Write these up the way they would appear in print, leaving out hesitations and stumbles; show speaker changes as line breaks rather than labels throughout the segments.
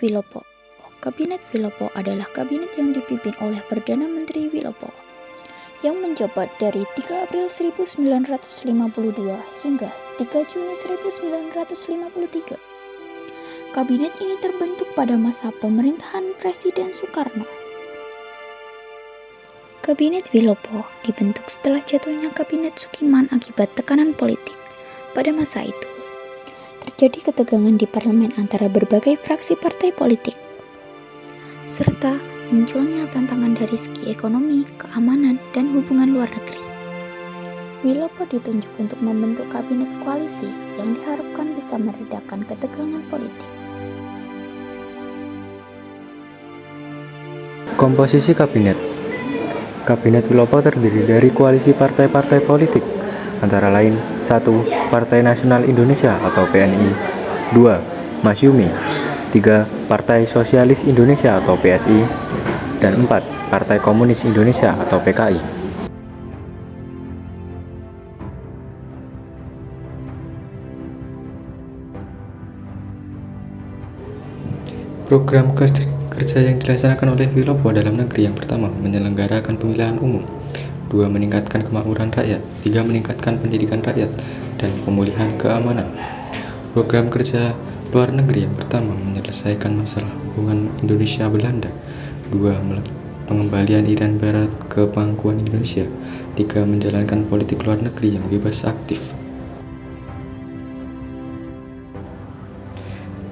Wilopo. Kabinet Wilopo adalah kabinet yang dipimpin oleh Perdana Menteri Wilopo yang menjabat dari 3 April 1952 hingga 3 Juni 1953. Kabinet ini terbentuk pada masa pemerintahan Presiden Soekarno. Kabinet Wilopo dibentuk setelah jatuhnya Kabinet Sukiman akibat tekanan politik. Pada masa itu, terjadi ketegangan di parlemen antara berbagai fraksi partai politik, serta munculnya tantangan dari segi ekonomi, keamanan, dan hubungan luar negeri. Wilopo ditunjuk untuk membentuk kabinet koalisi yang diharapkan bisa meredakan ketegangan politik.
Komposisi kabinet. Kabinet Wilopo terdiri dari koalisi partai-partai politik, antara lain 1. Partai Nasional Indonesia atau PNI, 2. Masyumi, 3. Partai Sosialis Indonesia atau PSI, dan 4. Partai Komunis Indonesia atau PKI. Program kerja yang dilaksanakan oleh Wilopo dalam negeri: yang pertama, menyelenggarakan pemilihan umum, 2. Meningkatkan kemakmuran rakyat, 3. Meningkatkan pendidikan rakyat, dan pemulihan keamanan. Program kerja luar negeri: yang pertama, menyelesaikan masalah hubungan Indonesia-Belanda, 2. Pengembalian Irian Barat ke pangkuan Indonesia, 3. Menjalankan politik luar negeri yang bebas aktif.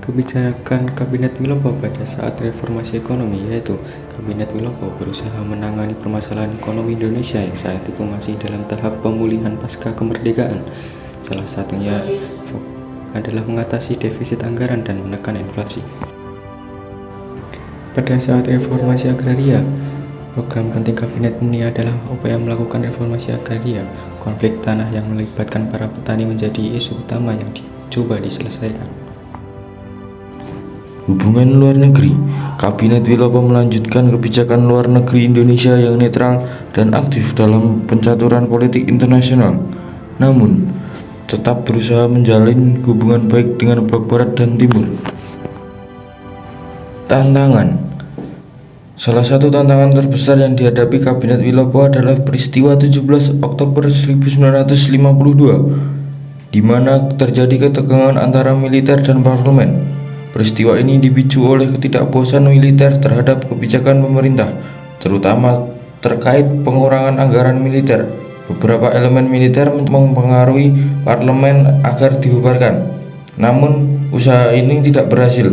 Kebijakan Kabinet Wilopo pada saat reformasi ekonomi, yaitu Kabinet Wilopo berusaha menangani permasalahan ekonomi Indonesia yang saat itu masih dalam tahap pemulihan pasca kemerdekaan. Salah satunya adalah mengatasi defisit anggaran dan menekan inflasi. Pada saat reformasi agraria, program penting Kabinet ini adalah upaya melakukan reformasi agraria. Konflik tanah yang melibatkan para petani menjadi isu utama yang dicoba diselesaikan.
Hubungan luar negeri. Kabinet Wilopo melanjutkan kebijakan luar negeri Indonesia yang netral dan aktif dalam pencaturan politik internasional, namun tetap berusaha menjalin hubungan baik dengan blok barat dan timur. Tantangan. Salah satu tantangan terbesar yang dihadapi Kabinet Wilopo adalah peristiwa 17 Oktober 1952, di mana terjadi ketegangan antara militer dan parlemen. Peristiwa ini dipicu oleh ketidakpuasan militer terhadap kebijakan pemerintah, terutama terkait pengurangan anggaran militer. Beberapa elemen militer mempengaruhi parlemen agar dibubarkan. Namun, usaha ini tidak berhasil.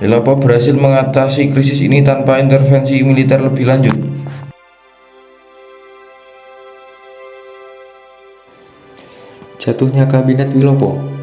Wilopo berhasil mengatasi krisis ini tanpa intervensi militer lebih lanjut.
Jatuhnya Kabinet Wilopo.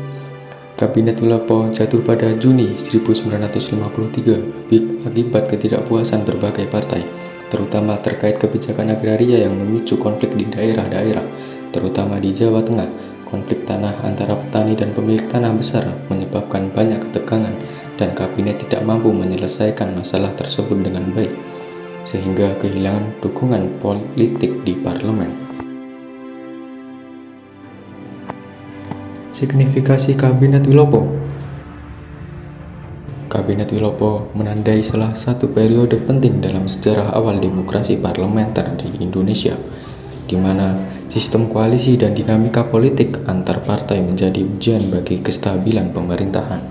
Kabinet Wilopo jatuh pada Juni 1953 akibat ketidakpuasan berbagai partai, terutama terkait kebijakan agraria yang memicu konflik di daerah-daerah, terutama di Jawa Tengah. Konflik tanah antara petani dan pemilik tanah besar menyebabkan banyak ketegangan, dan kabinet tidak mampu menyelesaikan masalah tersebut dengan baik, sehingga kehilangan dukungan politik di parlemen. Signifikasi Kabinet Wilopo. Kabinet Wilopo menandai salah satu periode penting dalam sejarah awal demokrasi parlementer di Indonesia, di mana sistem koalisi dan dinamika politik antar partai menjadi ujian bagi kestabilan pemerintahan.